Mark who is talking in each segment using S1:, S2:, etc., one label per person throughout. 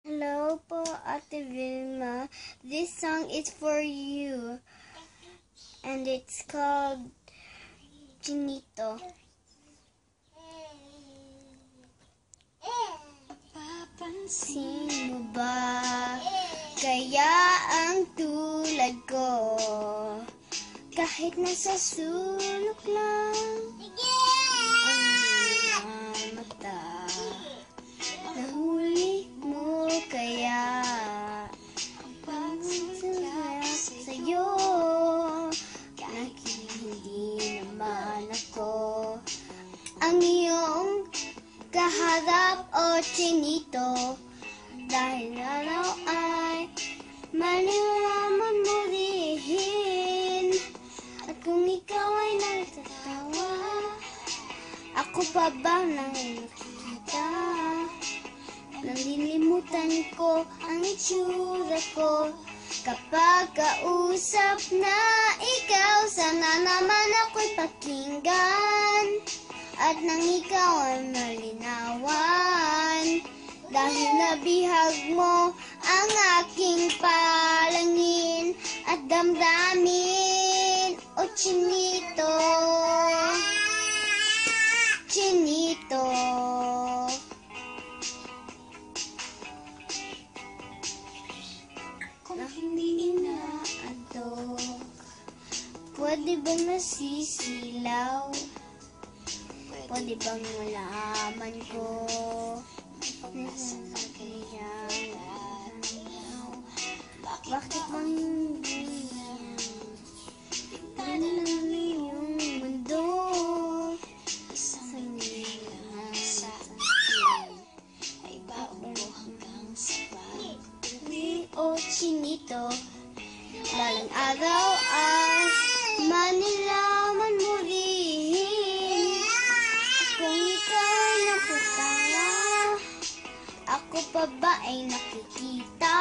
S1: Hello po, Ate Vilma. This song is for you. And it's called Chinito. Papansin mo ba kaya ang tulad ko? Kahit nasa sulok lang ang mata, nahuli mo kaya pagsasak sa'yo, hindi naman ako ang iyong kaharap o chinito. Dahil araw ay malalaman mo rin, at kung ikaw ay nagtatawa, ako pa ba nang nakikita? Nalilimutan ko ang itsura ko kapag kausap na ikaw. Sana naman ako'y pakinggan, at nang ikaw ay malinawan, dahil nabihag mo ang aking palangin at damdamin. O chinito, chinito. Kung hindi inaantok, pwede bang nasisilaw? Pwede bang malaman ko bakit bang hindi yung mundo isang ay bago hanggang sa pag-uwi? O chinito, balang araw ay manilaman mo rin, kung ikaw ay nakatawa, ako pa ba ay nakikita?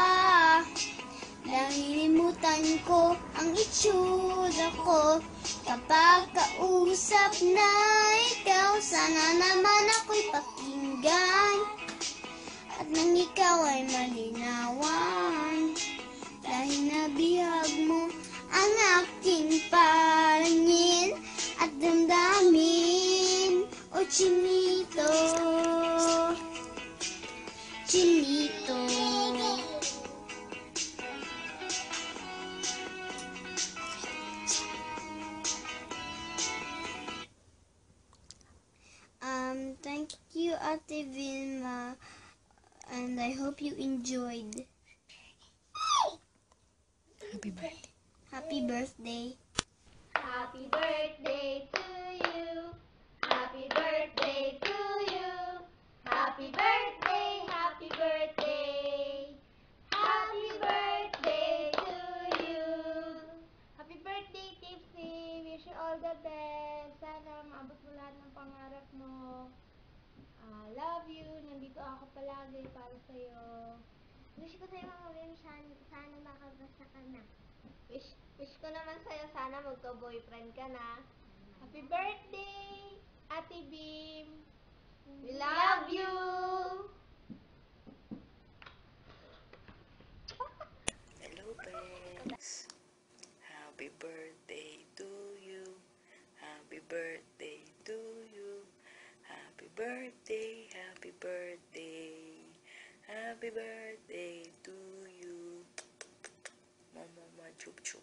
S1: Nalilimutan ko ang itsura ko kapag kausap na ikaw. Sana naman ako'y pakinggan, at nang ikaw ay malinawan, dahil nabihag mo ang aking palangin at damdamin. O chinito, chinito. Thank you, Ate Vilma, and I hope you enjoyed.
S2: Happy birthday.
S1: Happy birthday.
S3: Happy birthday to you. Happy birthday to you. Happy birthday, happy birthday. Happy birthday to you. Happy birthday, Tipsy. Wish you all the best. Sana maabot mo lahat ng pangarap mo. Love you. Nandito ako palagi para sa'yo.
S4: Wish ko sa'yo, Mama Vim, sana makabasa ka na.
S3: Wish ko naman sa'yo, sana magka-boyfriend ka na. Happy birthday, Ate Bim! We love you!
S2: Hello, Pens. Happy birthday to you. Happy birthday to you. Happy birthday, happy birthday. Happy birthday to you. Mama, chup-chup.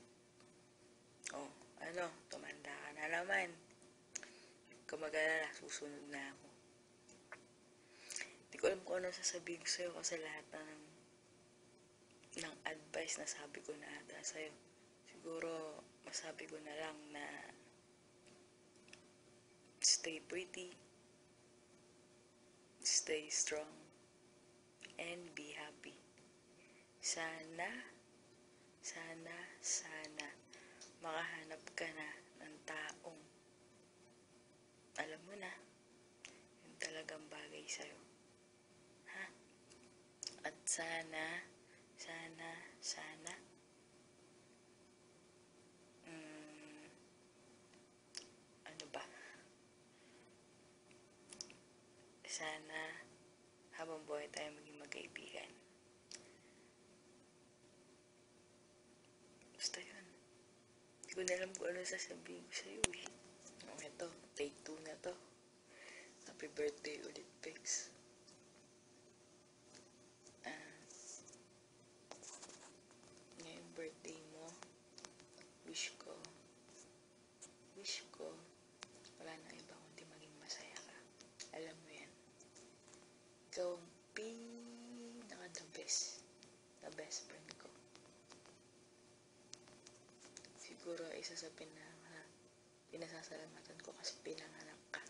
S2: Oh, ano, tumanda ka na naman. Kumagala, susunod na ako. Hindi ko alam kung ano sasabihin ko sa'yo kasi lahat ng advice na sabi ko na ata sa'yo. Siguro, masabi ko na lang na stay pretty, stay strong, and be happy. Sana makahanap ka na ng taong alam mo na yung talagang bagay sa'yo. Ha? At sana ano ba? Sana habang buhay tayo maging magkaibigan. ko na alam kung ano sasabihin ko sa'yo eh. Ito, take 2 na to. Happy birthday ulit, Pex. Ngayong birthday mo, wish ko, wala na iba kundi maging masaya ka. Alam mo yan. Ikaw ang the best friend ko. Siguro isa sa pinasasalamatan ko kasi pinanganak ka.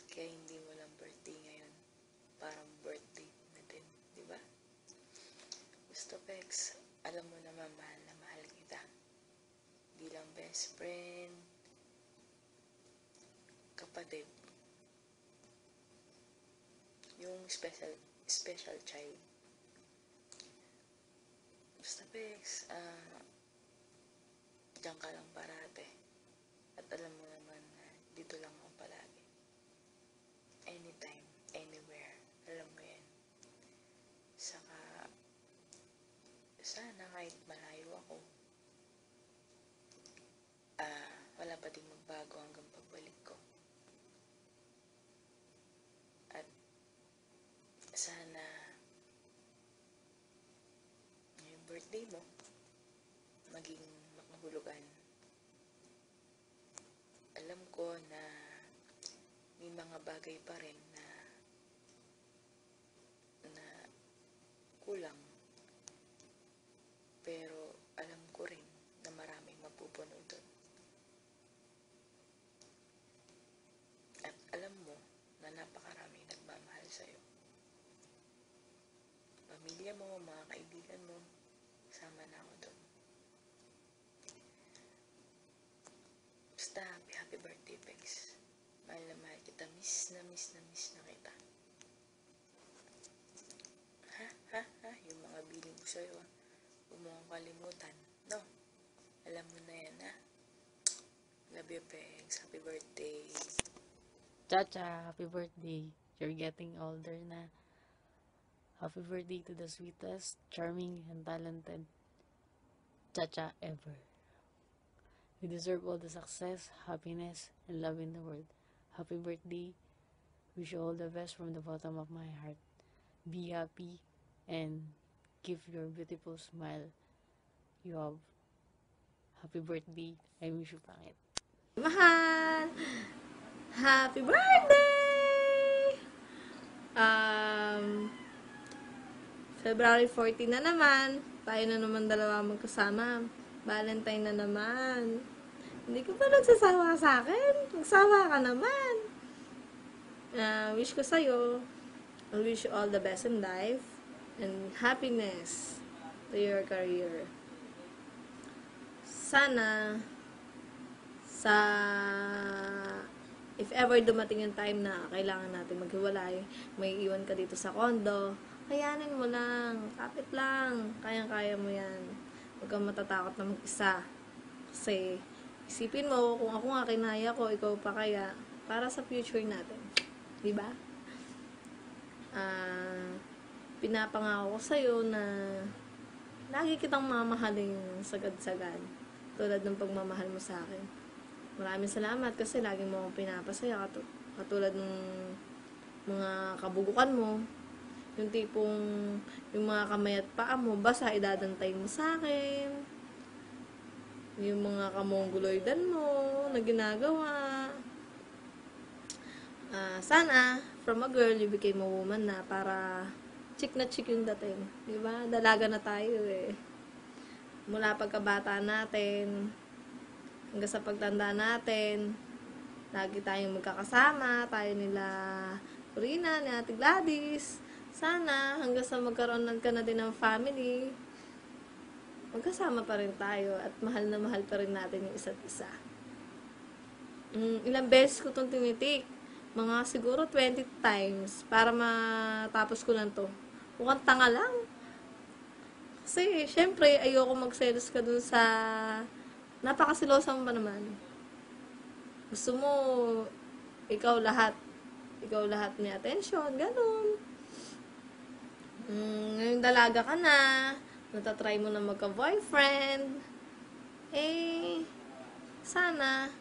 S2: Kaya hindi mo lang birthday ngayon. Parang birthday na din, di ba? Basta Pex, alam mo naman mahal na mahal kita. Bilang best friend, kapatid, yung special child. Basta Pex, diyan ka lang parate. At alam mo naman na dito lang ako palagi. Anytime, anywhere. Alam mo yan. Saka, sana kahit malayo ako, wala pa din magbago hanggang pagbalik ko. At sana ngayong birthday mo maging makahulugan. Alam ko na may mga bagay pa rin na kulang, pero alam ko rin na maraming mapupuno doon. At alam mo na napakaraming nagmamahal sa'yo. Pamilya mo, mga kaibigan mo, sama na ako doon. Basta happy birthday, Pex. Mahal na mahal kita. Miss na kita. Yung mga biling ko sa'yo, huwag mo akong kalimutan. No? Alam mo na yan, ha? Love you, Pex. Happy birthday.
S5: Chacha, happy birthday. You're getting older na. Happy birthday to the sweetest, charming, and talented Chacha ever. You deserve all the success, happiness, and love in the world. Happy birthday. Wish you all the best from the bottom of my heart. Be happy and give your beautiful smile you have. Happy birthday. I wish you pangit.
S6: Mahal! Happy birthday! February 14 na naman. Tayo na naman dalawa magkasama. Valentine na naman. Hindi ka pa nagsasawa sa akin? Magsawa ka naman. Wish ko sa'yo, I wish you all the best in life and happiness to your career. Sana, if ever dumating yung time na kailangan natin maghiwalay, may iwan ka dito sa condo, kayanin mo lang, kapit lang, kayang-kaya mo yan. Huwag kang matatakot na mag-isa. Kasi, isipin mo, kung ako nga kinaya ko, ikaw pa kaya, para sa future natin. Diba? Pinapangako ko sa'yo na lagi kitang mamahalin sagad-sagad. Tulad ng pagmamahal mo sa akin. Maraming salamat kasi lagi mo akong pinapasaya. Katulad ng mga kabugukan mo. Yung tipong, yung mga kamay at paa mo, basta idadantay mo sa akin. Yung mga kamongoloidan mo na ginagawa. Sana, from a girl, you became a woman na para chick na chick yung dating. Diba? Dalaga na tayo eh. Mula pagkabata natin, hanggang sa pagtanda natin, lagi tayong magkakasama, tayo nila Corina, ni Ate Gladys. Sana, hanggang sa magkaroon ka na din ng family, magkasama pa rin tayo at mahal na mahal pa rin natin yung isa't isa. Ilang beses ko itong tinitik. Mga siguro 20 times para matapos ko lang to. Mukhang tanga lang. Kasi, syempre, ayoko magselos ka dun sa napakasilosa mo pa naman. Gusto mo, ikaw lahat may attention, ganun. Ngayon dalaga ka na, natatry mo na magka-boyfriend, sana,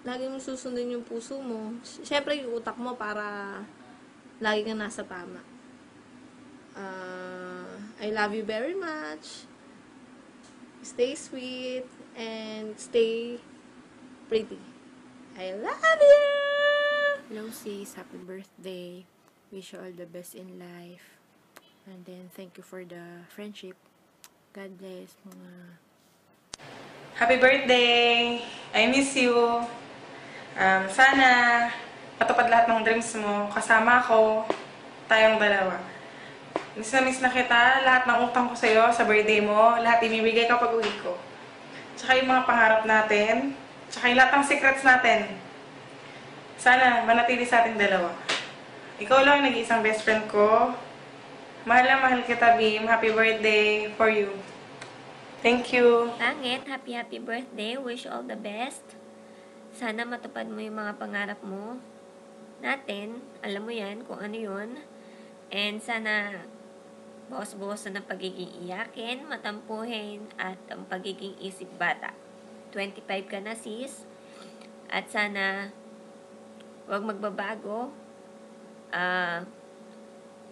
S6: lagi mo susundin yung puso mo. Siyempre, yung utak mo para lagi kang nasa tama. I love you very much. Stay sweet and stay pretty. I love you!
S7: Hello sis, happy birthday. Wish you all the best in life. And then, thank you for the friendship. God bless mga...
S8: Happy birthday! I miss you. Sana matupad lahat ng dreams mo. Kasama ako. Tayong dalawa. Miss na kita. Lahat ng utang ko sa'yo sa birthday mo. Lahat ibibigay kapag uwi ko. Tsaka yung mga pangarap natin. Tsaka yung lahat ng secrets natin. Sana manatili sa ating dalawa. Ikaw lang yung nag-iisang best friend ko. Mahal na mahal kita, Bim. Happy birthday for you. Thank you.
S9: Pangit, happy birthday. Wish you all the best. Sana matupad mo yung mga pangarap mo natin. Alam mo yan, kung ano yun. And sana bawas-bawasan ng pagiging iyakin, matampuhin, at ang pagiging isip bata. 25 ka na, sis. At sana huwag magbabago.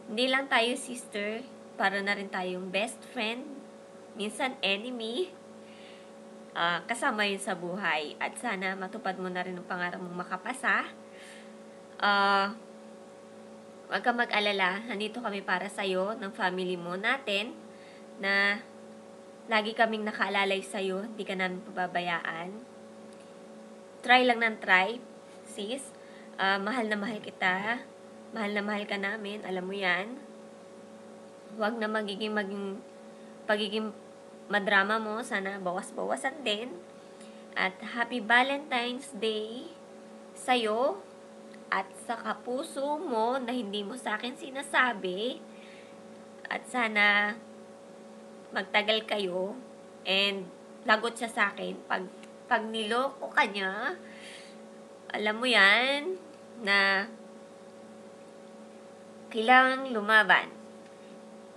S9: Hindi lang tayo sister, para na rin tayong best friend, minsan enemy, kasama yun sa buhay. At sana matupad mo na rin ang pangarap mong makapasa. Huwag ka mag-alala, nandito kami para sa'yo, ng family mo natin, na lagi kaming nakaalalay sa'yo, hindi ka namin pababayaan. Try lang ng try, sis. Mahal na mahal kita. Mahal na mahal ka namin, alam mo yan. Huwag na pagiging madrama mo, sana bawas-bawasan din. At happy Valentine's Day sa'yo at sa kapuso mo na hindi mo sa akin sinasabi. At sana magtagal kayo and lagot siya sa akin. Pag niloko ka niya, alam mo yan, na kailangang lumaban.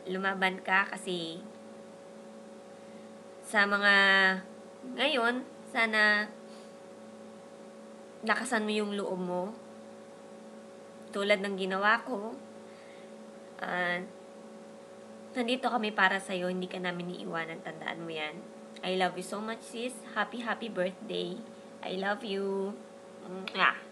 S9: Lumaban ka kasi sa mga ngayon, sana lakasan mo yung loob mo. Tulad ng ginawa ko. Nandito kami para sa'yo, hindi ka namin iiwanan, tandaan mo yan. I love you so much, sis. Happy birthday. I love you. Mwah.